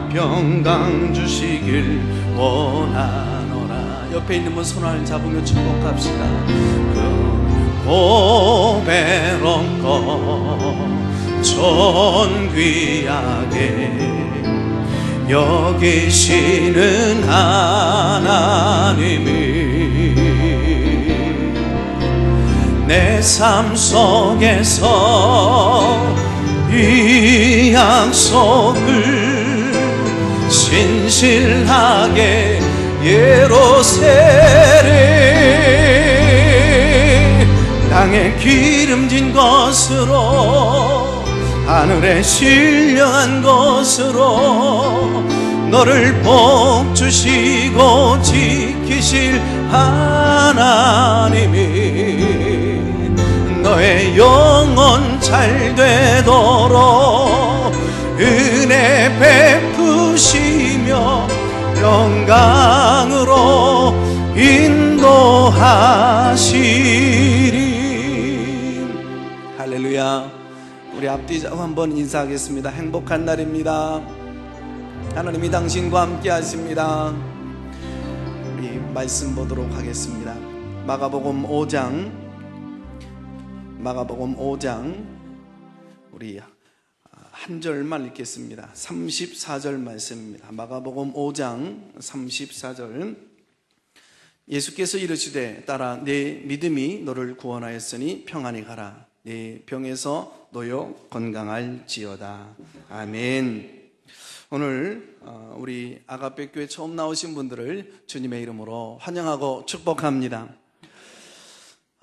평강 주시길 원하노라. 옆에 있는 분 손을 잡으며 축복합시다. 그 고배로운 것 존귀하게 여기시는 하나님이 내 삶 속에서 이 약속을 신실하게 예루살렘 땅에 기름진 것으로 하늘에 신령한 것으로 너를 복 주시고 지키실 하나님이 너의 영혼 잘 되도록 은혜 베푸시며 영광으로 인도하시리. 할렐루야. 우리 앞뒤 한번 인사하겠습니다. 행복한 날입니다. 하나님이 당신과 함께 하십니다. 우리 말씀 보도록 하겠습니다. 마가복음 5장 우리 한 절만 읽겠습니다. 34절 말씀입니다. 마가복음 5장 34절. 예수께서 이르시되 따라 내 믿음이 너를 구원하였으니 평안히 가라. 네 병에서 놓여 건강할지어다. 아멘. 오늘 우리 아가페 교회 처음 나오신 분들을 주님의 이름으로 환영하고 축복합니다.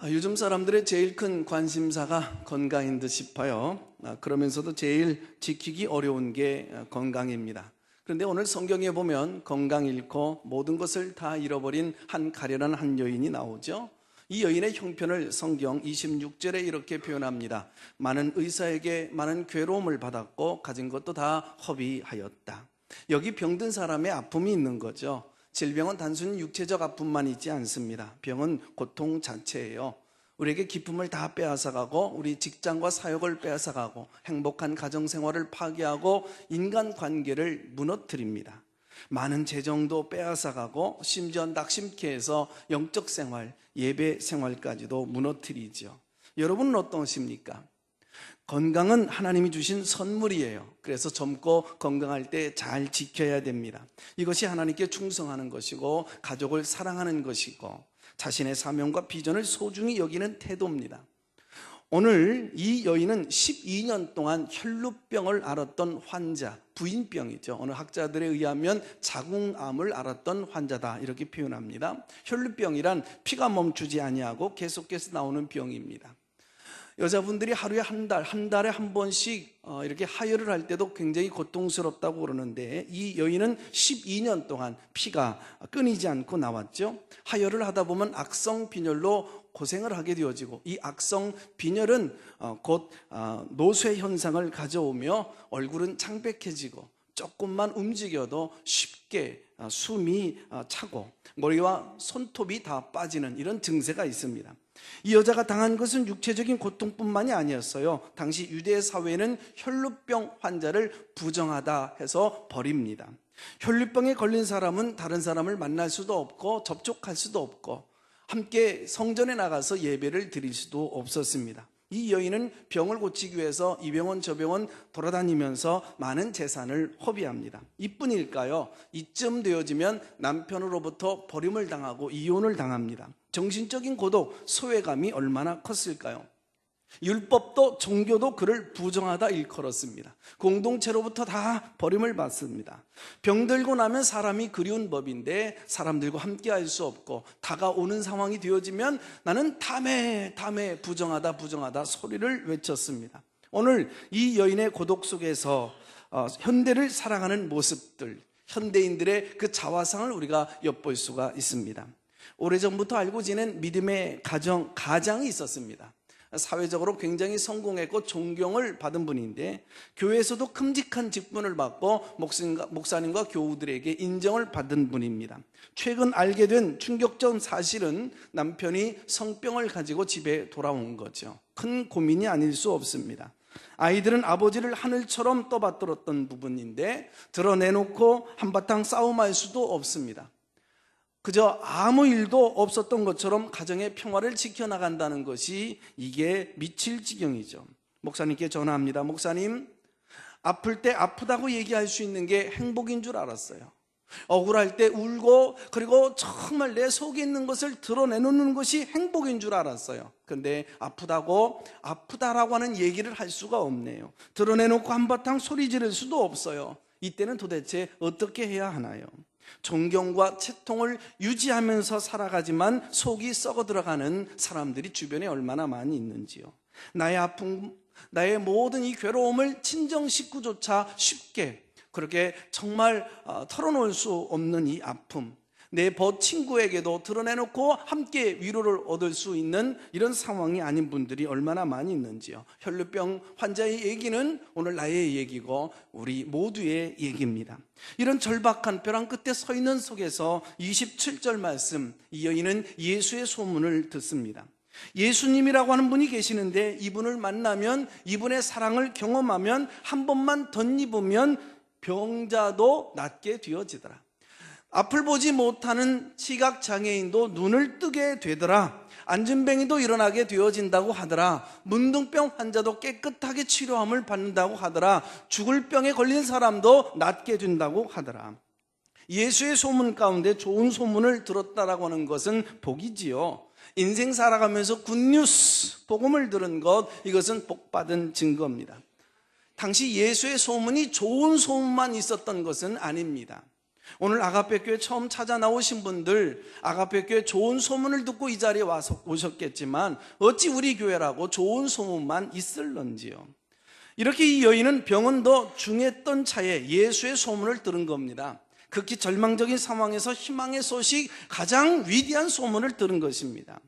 요즘 사람들의 제일 큰 관심사가 건강인 듯 싶어요. 그러면서도 제일 지키기 어려운 게 건강입니다. 그런데 오늘 성경에 보면 건강 잃고 모든 것을 다 잃어버린 한 가련한 한 여인이 나오죠. 이 여인의 형편을 성경 26절에 이렇게 표현합니다. 많은 의사에게 많은 괴로움을 받았고 가진 것도 다 허비하였다. 여기 병든 사람의 아픔이 있는 거죠. 질병은 단순히 육체적 아픔만 있지 않습니다. 병은 고통 자체예요. 우리에게 기쁨을 다 빼앗아가고 우리 직장과 사역을 빼앗아가고 행복한 가정생활을 파괴하고 인간관계를 무너뜨립니다. 많은 재정도 빼앗아가고 심지어 낙심케 해서 영적 생활, 예배 생활까지도 무너뜨리죠. 여러분은 어떠십니까? 건강은 하나님이 주신 선물이에요. 그래서 젊고 건강할 때 잘 지켜야 됩니다. 이것이 하나님께 충성하는 것이고 가족을 사랑하는 것이고 자신의 사명과 비전을 소중히 여기는 태도입니다. 오늘 이 여인은 12년 동안 혈루병을 앓았던 환자, 부인병이죠. 어느 학자들에 의하면 자궁암을 앓았던 환자다 이렇게 표현합니다. 혈루병이란 피가 멈추지 아니하고 계속해서 나오는 병입니다. 여자분들이 하루에 한 달에 한 번씩 이렇게 하혈을 할 때도 굉장히 고통스럽다고 그러는데 이 여인은 12년 동안 피가 끊이지 않고 나왔죠. 하혈을 하다 보면 악성 빈혈로 고생을 하게 되어지고 이 악성 빈혈은 곧 노쇠 현상을 가져오며 얼굴은 창백해지고 조금만 움직여도 쉽게 숨이 차고 머리와 손톱이 다 빠지는 이런 증세가 있습니다. 이 여자가 당한 것은 육체적인 고통뿐만이 아니었어요. 당시 유대 사회는 혈루병 환자를 부정하다 해서 버립니다. 혈루병에 걸린 사람은 다른 사람을 만날 수도 없고 접촉할 수도 없고 함께 성전에 나가서 예배를 드릴 수도 없었습니다. 이 여인은 병을 고치기 위해서 이 병원 저 병원 돌아다니면서 많은 재산을 허비합니다. 이뿐일까요? 이쯤 되어지면 남편으로부터 버림을 당하고 이혼을 당합니다. 정신적인 고독, 소외감이 얼마나 컸을까요? 율법도 종교도 그를 부정하다 일컬었습니다. 공동체로부터 다 버림을 받습니다. 병들고 나면 사람이 그리운 법인데 사람들과 함께 할 수 없고 다가오는 상황이 되어지면 나는 담에 부정하다 소리를 외쳤습니다. 오늘 이 여인의 고독 속에서 현대를 사랑하는 모습들, 현대인들의 그 자화상을 우리가 엿볼 수가 있습니다. 오래전부터 알고 지낸 믿음의 가장이 있었습니다. 사회적으로 굉장히 성공했고 존경을 받은 분인데 교회에서도 큼직한 직분을 받고 목사님과 교우들에게 인정을 받은 분입니다. 최근 알게 된 충격적 사실은 남편이 성병을 가지고 집에 돌아온 거죠. 큰 고민이 아닐 수 없습니다. 아이들은 아버지를 하늘처럼 떠받들었던 부분인데 드러내놓고 한바탕 싸움할 수도 없습니다. 그저 아무 일도 없었던 것처럼 가정의 평화를 지켜나간다는 것이 이게 미칠 지경이죠. 목사님께 전화합니다. 목사님, 아플 때 아프다고 얘기할 수 있는 게 행복인 줄 알았어요. 억울할 때 울고 그리고 정말 내 속에 있는 것을 드러내놓는 것이 행복인 줄 알았어요. 그런데 아프다라고 하는 얘기를 할 수가 없네요. 드러내놓고 한바탕 소리 지를 수도 없어요. 이때는 도대체 어떻게 해야 하나요? 존경과 채통을 유지하면서 살아가지만 속이 썩어 들어가는 사람들이 주변에 얼마나 많이 있는지요. 나의 아픔, 나의 모든 이 괴로움을 친정 식구조차 쉽게 그렇게 정말 털어놓을 수 없는 이 아픔, 내 친구에게도 드러내놓고 함께 위로를 얻을 수 있는 이런 상황이 아닌 분들이 얼마나 많이 있는지요. 혈루병 환자의 얘기는 오늘 나의 얘기고 우리 모두의 얘기입니다. 이런 절박한 벼랑 끝에 서 있는 속에서 27절 말씀, 이 여인은 예수의 소문을 듣습니다. 예수님이라고 하는 분이 계시는데 이분을 만나면, 이분의 사랑을 경험하면, 한 번만 덧입으면 병자도 낫게 되어지더라. 앞을 보지 못하는 시각장애인도 눈을 뜨게 되더라. 안진뱅이도 일어나게 되어진다고 하더라. 문둥병 환자도 깨끗하게 치료함을 받는다고 하더라. 죽을 병에 걸린 사람도 낫게 된다고 하더라. 예수의 소문 가운데 좋은 소문을 들었다라고 하는 것은 복이지요. 인생 살아가면서 굿뉴스, 복음을 들은 것, 이것은 복받은 증거입니다. 당시 예수의 소문이 좋은 소문만 있었던 것은 아닙니다. 오늘 아가페교회 처음 찾아 나오신 분들, 아가페교회 좋은 소문을 듣고 이 자리에 와서 오셨겠지만 어찌 우리 교회라고 좋은 소문만 있을런지요. 이렇게 이 여인은 병원도 중했던 차에 예수의 소문을 들은 겁니다. 극히 절망적인 상황에서 희망의 소식, 가장 위대한 소문을 들은 것입니다.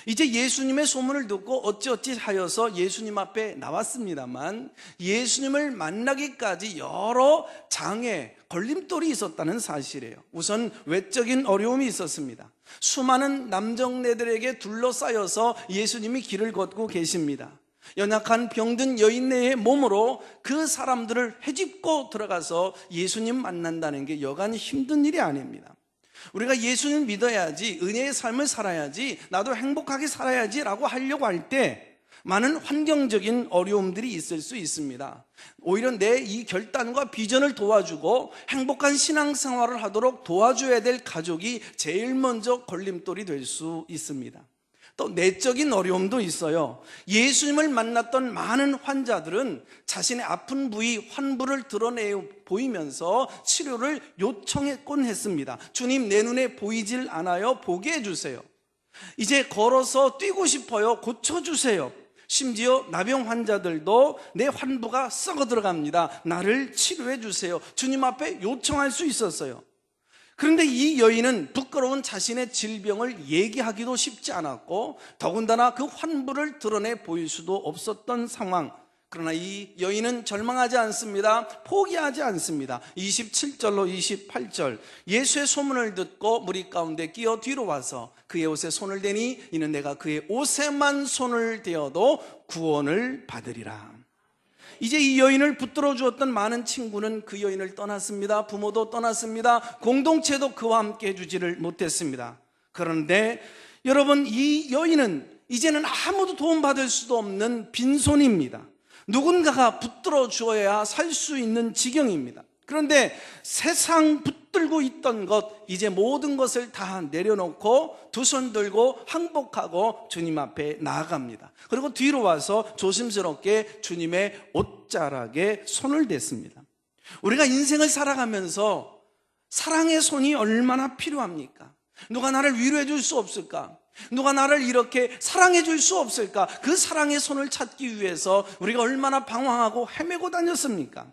이제 예수님의 소문을 듣고 어찌어찌 하여서 예수님 앞에 나왔습니다만 예수님을 만나기까지 여러 장애, 걸림돌이 있었다는 사실이에요. 우선 외적인 어려움이 있었습니다. 수많은 남정네들에게 둘러싸여서 예수님이 길을 걷고 계십니다. 연약한 병든 여인네의 몸으로 그 사람들을 헤집고 들어가서 예수님 만난다는 게 여간히 힘든 일이 아닙니다. 우리가 예수님을 믿어야지, 은혜의 삶을 살아야지, 나도 행복하게 살아야지 라고 하려고 할 때 많은 환경적인 어려움들이 있을 수 있습니다. 오히려 내 이 결단과 비전을 도와주고 행복한 신앙생활을 하도록 도와줘야 될 가족이 제일 먼저 걸림돌이 될 수 있습니다. 또 내적인 어려움도 있어요. 예수님을 만났던 많은 환자들은 자신의 아픈 부위, 환부를 드러내 보이면서 치료를 요청했곤 했습니다. 주님, 내 눈에 보이질 않아요. 보게 해주세요. 이제 걸어서 뛰고 싶어요. 고쳐주세요. 심지어 나병 환자들도 내 환부가 썩어 들어갑니다. 나를 치료해 주세요. 주님 앞에 요청할 수 있었어요. 그런데 이 여인은 부끄러운 자신의 질병을 얘기하기도 쉽지 않았고 더군다나 그 환부를 드러내 보일 수도 없었던 상황. 그러나 이 여인은 절망하지 않습니다. 포기하지 않습니다. 27절로 28절, 예수의 소문을 듣고 무리 가운데 끼어 뒤로 와서 그의 옷에 손을 대니 이는 내가 그의 옷에만 손을 대어도 구원을 받으리라. 이제 이 여인을 붙들어 주었던 많은 친구는 그 여인을 떠났습니다. 부모도 떠났습니다. 공동체도 그와 함께 해주지를 못했습니다. 그런데 여러분, 이 여인은 이제는 아무도 도움받을 수도 없는 빈손입니다. 누군가가 붙들어 주어야 살 수 있는 지경입니다. 그런데 세상 붙들고 있던 것, 이제 모든 것을 다 내려놓고 두 손 들고 항복하고 주님 앞에 나아갑니다. 그리고 뒤로 와서 조심스럽게 주님의 옷자락에 손을 댔습니다. 우리가 인생을 살아가면서 사랑의 손이 얼마나 필요합니까? 누가 나를 위로해 줄 수 없을까? 누가 나를 이렇게 사랑해 줄 수 없을까? 그 사랑의 손을 찾기 위해서 우리가 얼마나 방황하고 헤매고 다녔습니까?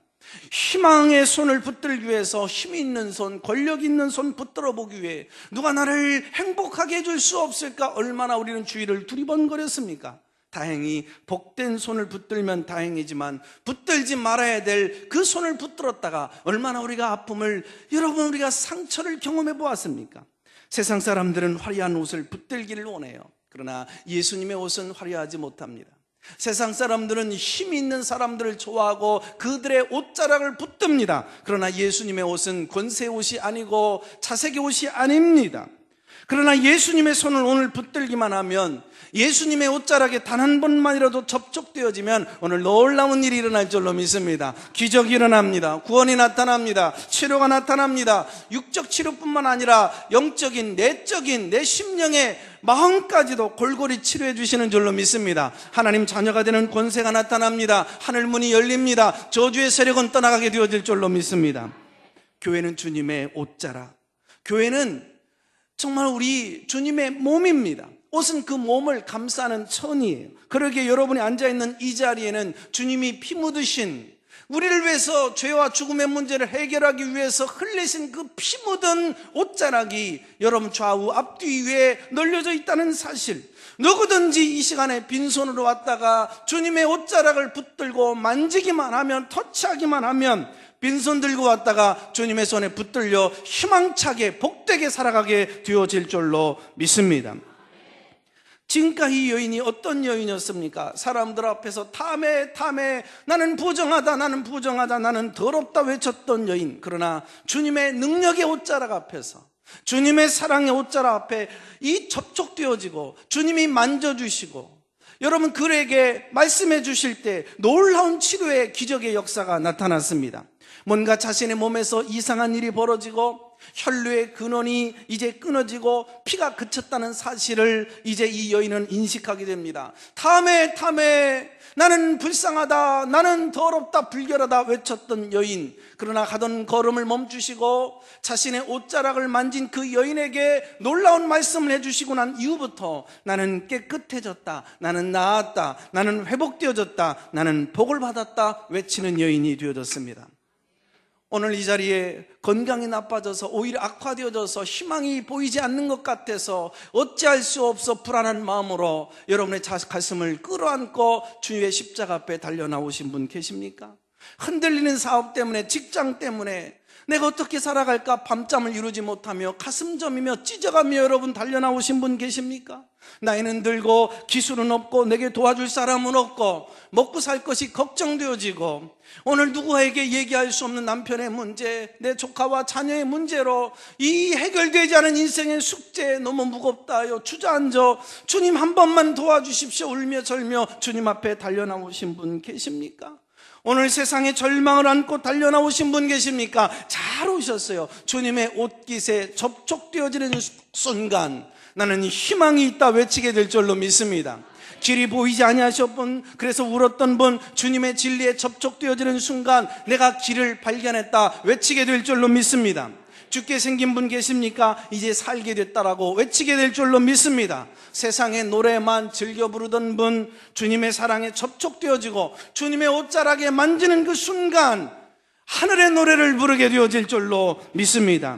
희망의 손을 붙들기 위해서 힘 있는 손, 권력 있는 손 붙들어 보기 위해 누가 나를 행복하게 해줄 수 없을까? 얼마나 우리는 주위를 두리번거렸습니까? 다행히 복된 손을 붙들면 다행이지만 붙들지 말아야 될 그 손을 붙들었다가 얼마나 우리가 아픔을, 여러분, 우리가 상처를 경험해 보았습니까? 세상 사람들은 화려한 옷을 붙들기를 원해요. 그러나 예수님의 옷은 화려하지 못합니다. 세상 사람들은 힘이 있는 사람들을 좋아하고 그들의 옷자락을 붙듭니다. 그러나 예수님의 옷은 권세 옷이 아니고 자색의 옷이 아닙니다. 그러나 예수님의 손을 오늘 붙들기만 하면, 예수님의 옷자락에 단 한 번만이라도 접촉되어지면 오늘 놀라운 일이 일어날 줄로 믿습니다. 기적이 일어납니다. 구원이 나타납니다. 치료가 나타납니다. 육적 치료뿐만 아니라 영적인, 내적인, 내 심령의 마음까지도 골고루 치료해 주시는 줄로 믿습니다. 하나님 자녀가 되는 권세가 나타납니다. 하늘 문이 열립니다. 저주의 세력은 떠나가게 되어질 줄로 믿습니다. 교회는 주님의 옷자락, 교회는 정말 우리 주님의 몸입니다. 옷은 그 몸을 감싸는 천이에요. 그러기에 여러분이 앉아있는 이 자리에는 주님이 피 묻으신, 우리를 위해서 죄와 죽음의 문제를 해결하기 위해서 흘리신 그 피 묻은 옷자락이 여러분 좌우 앞뒤 위에 널려져 있다는 사실, 누구든지 이 시간에 빈손으로 왔다가 주님의 옷자락을 붙들고 만지기만 하면, 터치하기만 하면, 빈손 들고 왔다가 주님의 손에 붙들려 희망차게 복되게 살아가게 되어질 줄로 믿습니다. 지금까지 이 여인이 어떤 여인이었습니까? 사람들 앞에서 탐해 나는 부정하다, 나는 부정하다, 나는 더럽다 외쳤던 여인. 그러나 주님의 능력의 옷자락 앞에서, 주님의 사랑의 옷자락 앞에 이 접촉되어지고 주님이 만져주시고 여러분 그에게 말씀해 주실 때 놀라운 치료의 기적의 역사가 나타났습니다. 뭔가 자신의 몸에서 이상한 일이 벌어지고 혈류의 근원이 이제 끊어지고 피가 그쳤다는 사실을 이제 이 여인은 인식하게 됩니다. 탐해 나는 불쌍하다, 나는 더럽다, 불결하다 외쳤던 여인, 그러나 가던 걸음을 멈추시고 자신의 옷자락을 만진 그 여인에게 놀라운 말씀을 해주시고 난 이후부터 나는 깨끗해졌다, 나는 나았다, 나는 회복되어졌다, 나는 복을 받았다 외치는 여인이 되어졌습니다. 오늘 이 자리에 건강이 나빠져서 오히려 악화되어져서 희망이 보이지 않는 것 같아서 어찌할 수 없어 불안한 마음으로 여러분의 가슴을 끌어안고 주의 십자가 앞에 달려나오신 분 계십니까? 흔들리는 사업 때문에, 직장 때문에 내가 어떻게 살아갈까 밤잠을 이루지 못하며 가슴 저미며 찢어가며 여러분 달려나오신 분 계십니까? 나이는 들고 기술은 없고 내게 도와줄 사람은 없고 먹고 살 것이 걱정되어지고 오늘 누구에게 얘기할 수 없는 남편의 문제, 내 조카와 자녀의 문제로 이 해결되지 않은 인생의 숙제 너무 무겁다요 주저앉아 주님 한 번만 도와주십시오 울며 절며 주님 앞에 달려나오신 분 계십니까? 오늘 세상에 절망을 안고 달려나오신 분 계십니까? 잘 오셨어요. 주님의 옷깃에 접촉되어지는 순간 나는 희망이 있다 외치게 될 줄로 믿습니다. 길이 보이지 아니하셨던 분, 그래서 울었던 분, 주님의 진리에 접촉되어지는 순간 내가 길을 발견했다 외치게 될 줄로 믿습니다. 죽게 생긴 분 계십니까? 이제 살게 됐다라고 외치게 될 줄로 믿습니다. 세상의 노래만 즐겨 부르던 분, 주님의 사랑에 접촉되어지고 주님의 옷자락에 만지는 그 순간 하늘의 노래를 부르게 되어질 줄로 믿습니다.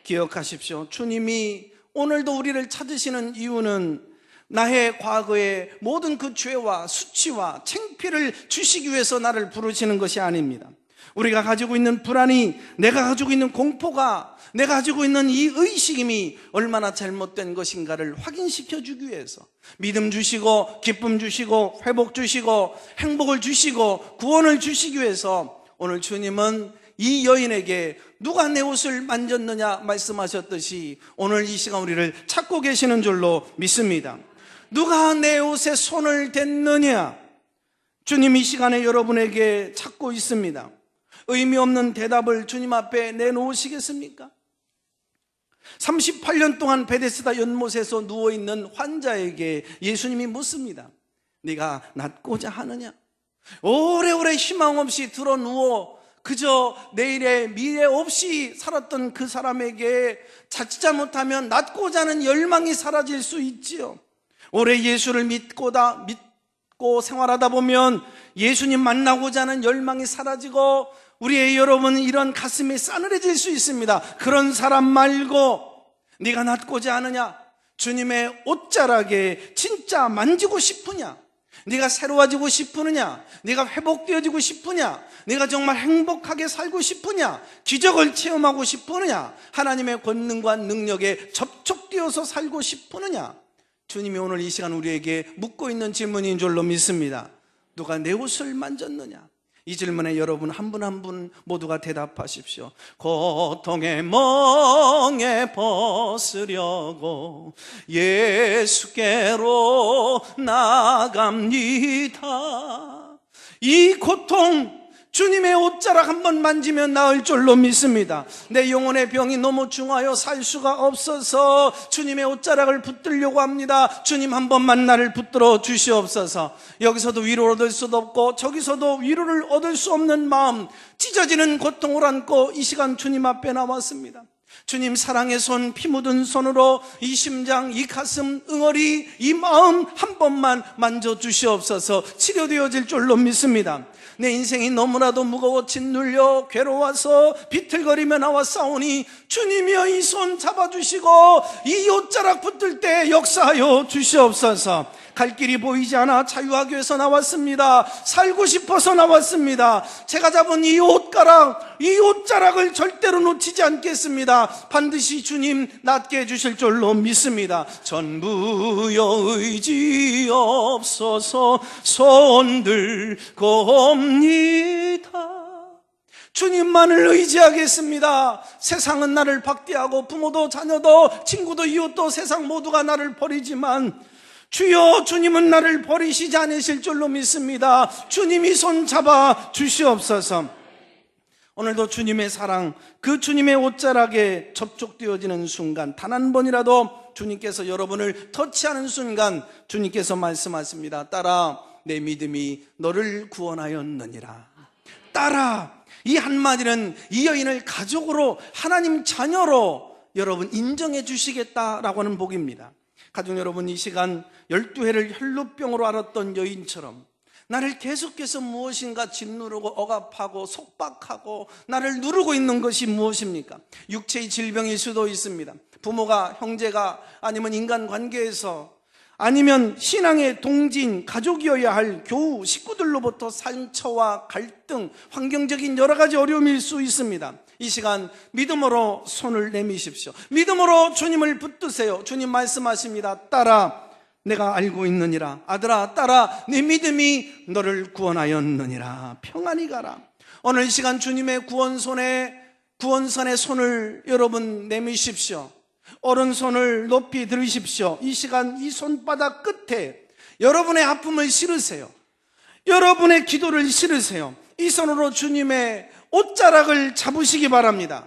기억하십시오. 주님이 오늘도 우리를 찾으시는 이유는 나의 과거의 모든 그 죄와 수치와 창피를 주시기 위해서 나를 부르시는 것이 아닙니다. 우리가 가지고 있는 불안이, 내가 가지고 있는 공포가, 내가 가지고 있는 이 의식임이 얼마나 잘못된 것인가를 확인시켜 주기 위해서 믿음 주시고 기쁨 주시고 회복 주시고 행복을 주시고 구원을 주시기 위해서 오늘 주님은 이 여인에게 누가 내 옷을 만졌느냐 말씀하셨듯이 오늘 이 시간 우리를 찾고 계시는 줄로 믿습니다. 누가 내 옷에 손을 댔느냐? 주님 이 시간에 여러분에게 찾고 있습니다. 의미 없는 대답을 주님 앞에 내놓으시겠습니까? 38년 동안 베데스다 연못에서 누워있는 환자에게 예수님이 묻습니다. 네가 낫고자 하느냐? 오래오래 희망 없이 드러누워 그저 내일의 미래 없이 살았던 그 사람에게 자칫 잘못하면 낫고자 하는 열망이 사라질 수 있지요. 오래 예수를 믿고 생활하다 보면 예수님 만나고자 하는 열망이 사라지고 우리의 여러분 이런 가슴이 싸늘해질 수 있습니다. 그런 사람 말고 네가 낫고자 하느냐? 주님의 옷자락에 진짜 만지고 싶으냐? 네가 새로워지고 싶으느냐? 네가 회복되어지고 싶으냐? 네가 정말 행복하게 살고 싶으냐? 기적을 체험하고 싶으느냐? 하나님의 권능과 능력에 접촉되어서 살고 싶으느냐? 주님이 오늘 이 시간 우리에게 묻고 있는 질문인 줄로 믿습니다. 누가 내 옷을 만졌느냐? 이 질문에 여러분 한 분 한 분 모두가 대답하십시오. 고통의 멍에 벗으려고 예수께로 나갑니다. 이 고통, 주님의 옷자락 한번 만지면 나을 줄로 믿습니다. 내 영혼의 병이 너무 중하여 살 수가 없어서 주님의 옷자락을 붙들려고 합니다. 주님 한 번만 나를 붙들어 주시옵소서. 여기서도 위로를 얻을 수도 없고 저기서도 위로를 얻을 수 없는 마음, 찢어지는 고통을 안고 이 시간 주님 앞에 나왔습니다. 주님 사랑의 손, 피 묻은 손으로 이 심장, 이 가슴, 응어리, 이 마음 한 번만 만져주시옵소서. 치료되어질 줄로 믿습니다. 내 인생이 너무나도 무거워 짓눌려 괴로워서 비틀거리며 나와 싸우니 주님이여 이 손 잡아주시고 이 옷자락 붙들 때 역사하여 주시옵소서. 갈 길이 보이지 않아 자유하기 위해서 나왔습니다. 살고 싶어서 나왔습니다. 제가 잡은 이 옷가락, 이 옷자락을 절대로 놓치지 않겠습니다. 반드시 주님 낫게 해주실 줄로 믿습니다. 전부여 의지 없어서 손들고 옵니다. 주님만을 의지하겠습니다. 세상은 나를 박대하고 부모도 자녀도 친구도 이웃도 세상 모두가 나를 버리지만 주여, 주님은 나를 버리시지 않으실 줄로 믿습니다. 주님이 손 잡아 주시옵소서. 오늘도 주님의 사랑, 그 주님의 옷자락에 접촉되어지는 순간 단 한 번이라도 주님께서 여러분을 터치하는 순간 주님께서 말씀하십니다. 딸아, 내 믿음이 너를 구원하였느니라. 딸아, 이 한마디는 이 여인을 가족으로, 하나님 자녀로 여러분 인정해 주시겠다라고 하는 복입니다. 가족 여러분, 이 시간 12회를 혈루병으로 앓았던 여인처럼 나를 계속해서 무엇인가 짓누르고 억압하고 속박하고 나를 누르고 있는 것이 무엇입니까? 육체의 질병일 수도 있습니다. 부모가, 형제가, 아니면 인간관계에서, 아니면 신앙의 동진, 가족이어야 할 교우, 식구들로부터 상처와 갈등, 환경적인 여러 가지 어려움일 수 있습니다. 이 시간 믿음으로 손을 내미십시오. 믿음으로 주님을 붙드세요. 주님 말씀하십니다. 딸아, 내가 알고 있느니라. 아들아, 딸아, 네 믿음이 너를 구원하였느니라. 평안히 가라. 오늘 이 시간 주님의 구원선에 손을 여러분 내미십시오. 오른손을 높이 들으십시오. 이 시간 이 손바닥 끝에 여러분의 아픔을 실으세요. 여러분의 기도를 실으세요. 이 손으로 주님의 옷자락을 잡으시기 바랍니다.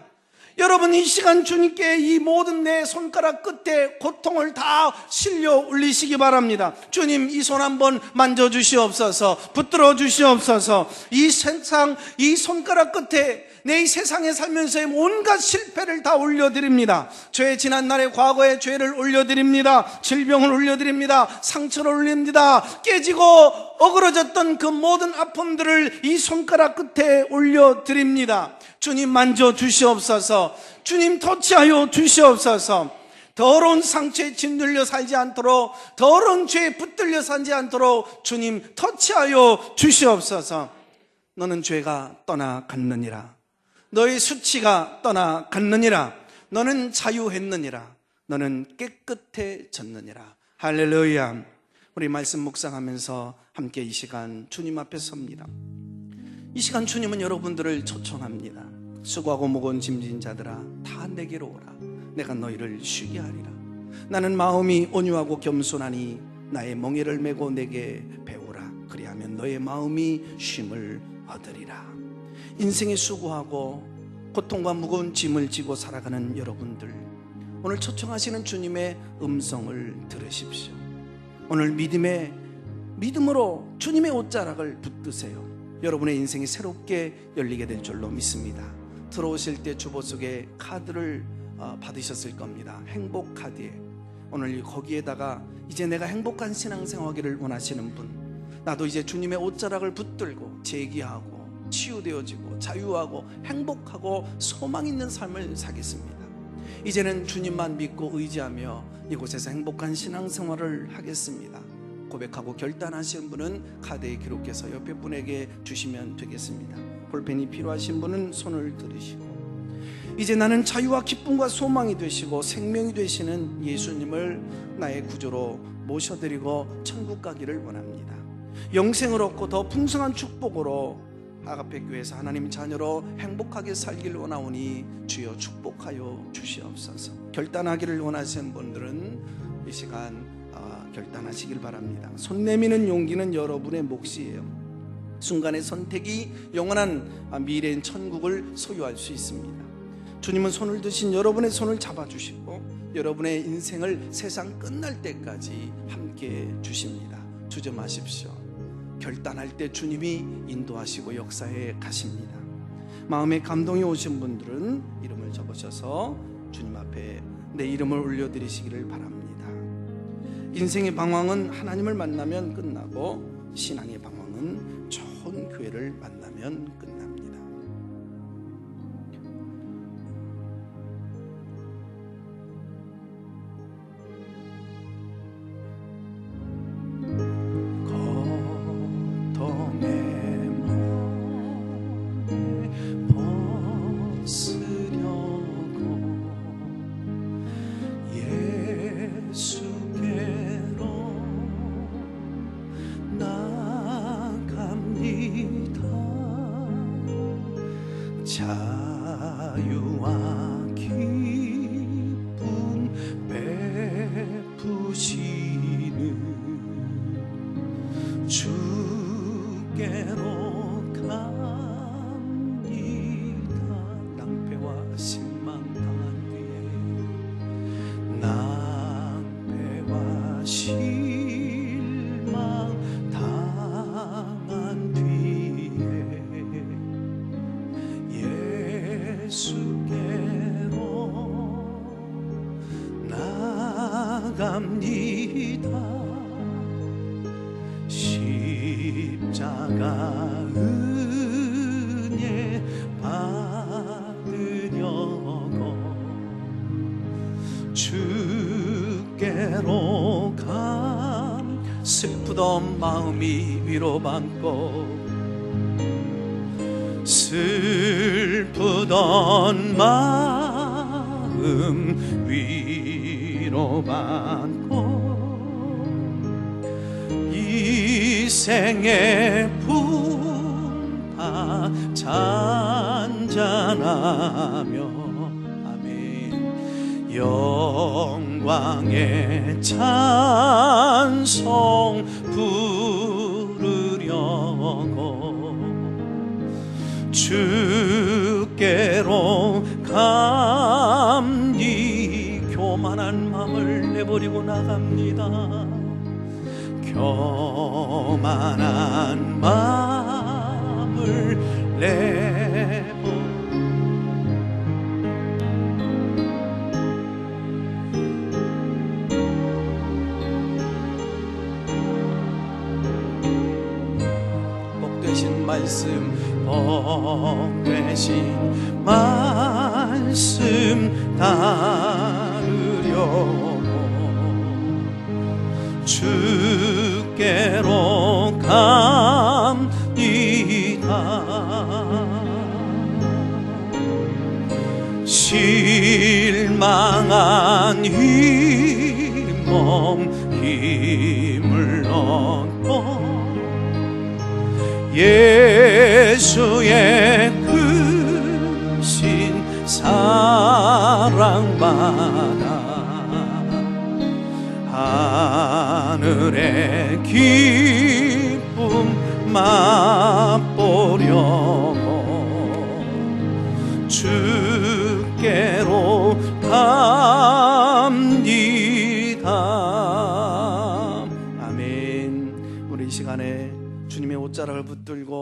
여러분, 이 시간 주님께 이 모든 내 손가락 끝에 고통을 다 실려 올리시기 바랍니다. 주님, 이 손 한번 만져주시옵소서. 붙들어 주시옵소서. 이 세상, 이 손가락 끝에 내 이 세상에 살면서의 온갖 실패를 다 올려드립니다. 죄의 지난날의 과거의 죄를 올려드립니다. 질병을 올려드립니다. 상처를 올립니다. 깨지고 어그러졌던 그 모든 아픔들을 이 손가락 끝에 올려드립니다. 주님 만져 주시옵소서. 주님 터치하여 주시옵소서. 더러운 상처에 짓눌려 살지 않도록, 더러운 죄에 붙들려 살지 않도록 주님 터치하여 주시옵소서. 너는 죄가 떠나갔느니라. 너의 수치가 떠나갔느니라. 너는 자유했느니라. 너는 깨끗해졌느니라. 할렐루야. 우리 말씀 묵상하면서 함께 이 시간 주님 앞에 섭니다. 이 시간 주님은 여러분들을 초청합니다. 수고하고 무거운 짐진 자들아, 다 내게로 오라. 내가 너희를 쉬게 하리라. 나는 마음이 온유하고 겸손하니 나의 멍에를 메고 내게 배우라. 그리하면 너의 마음이 쉼을 얻으리라. 인생에 수고하고 고통과 무거운 짐을 지고 살아가는 여러분들, 오늘 초청하시는 주님의 음성을 들으십시오. 오늘 믿음으로 주님의 옷자락을 붙드세요. 여러분의 인생이 새롭게 열리게 될 줄로 믿습니다. 들어오실 때 주보 속에 카드를 받으셨을 겁니다. 행복 카드에 오늘 거기에다가 이제 내가 행복한 신앙생활하기를 원하시는 분, 나도 이제 주님의 옷자락을 붙들고 재기하고 치유되어지고 자유하고 행복하고 소망 있는 삶을 살겠습니다. 이제는 주님만 믿고 의지하며 이곳에서 행복한 신앙생활을 하겠습니다. 고백하고 결단하신 분은 카드에 기록해서 옆에 분에게 주시면 되겠습니다. 볼펜이 필요하신 분은 손을 들으시고, 이제 나는 자유와 기쁨과 소망이 되시고 생명이 되시는 예수님을 나의 구주로 모셔드리고 천국 가기를 원합니다. 영생을 얻고 더 풍성한 축복으로 아가페 교회에서 하나님 자녀로 행복하게 살기를 원하오니 주여 축복하여 주시옵소서. 결단하기를 원하시는 분들은 이 시간 결단하시길 바랍니다. 손 내미는 용기는 여러분의 몫이에요. 순간의 선택이 영원한 미래인 천국을 소유할 수 있습니다. 주님은 손을 드신 여러분의 손을 잡아주시고 여러분의 인생을 세상 끝날 때까지 함께 주십니다. 주저마십시오. 결단할 때 주님이 인도하시고 역사에 가십니다. 마음에 감동이 오신 분들은 이름을 적으셔서 주님 앞에 내 이름을 올려드리시기를 바랍니다. 인생의 방황은 하나님을 만나면 끝나고 신앙의 방황은 좋은 교회를 만나면 끝납니다. 자유와 기쁨 베푸시는 주께로 갑니다. 낭패와 실망 당한 뒤에 낭패와 실망 당한 뒤에 예수께로 나갑니다. 십자가 은혜 받으려고 주께로 감 슬프던 마음이 위로받고 슬프던 마음 위로받고 이 생의 풍파 잔잔하며 아멘 영광의 찬송 부르려고 주께로 감히 교만한 마음을 내버리고 나갑니다. 교만한 마음을 복되신 말씀 복되신 말씀 따르려고 주께로 갑니다. 실망한 이 몸 힘을 얻고 예수의 크신 사랑받아 하늘의 기쁨 맛보려고 주께로 갑니다. 아멘. 우리 이 시간에 주님의 옷자락을 붙들고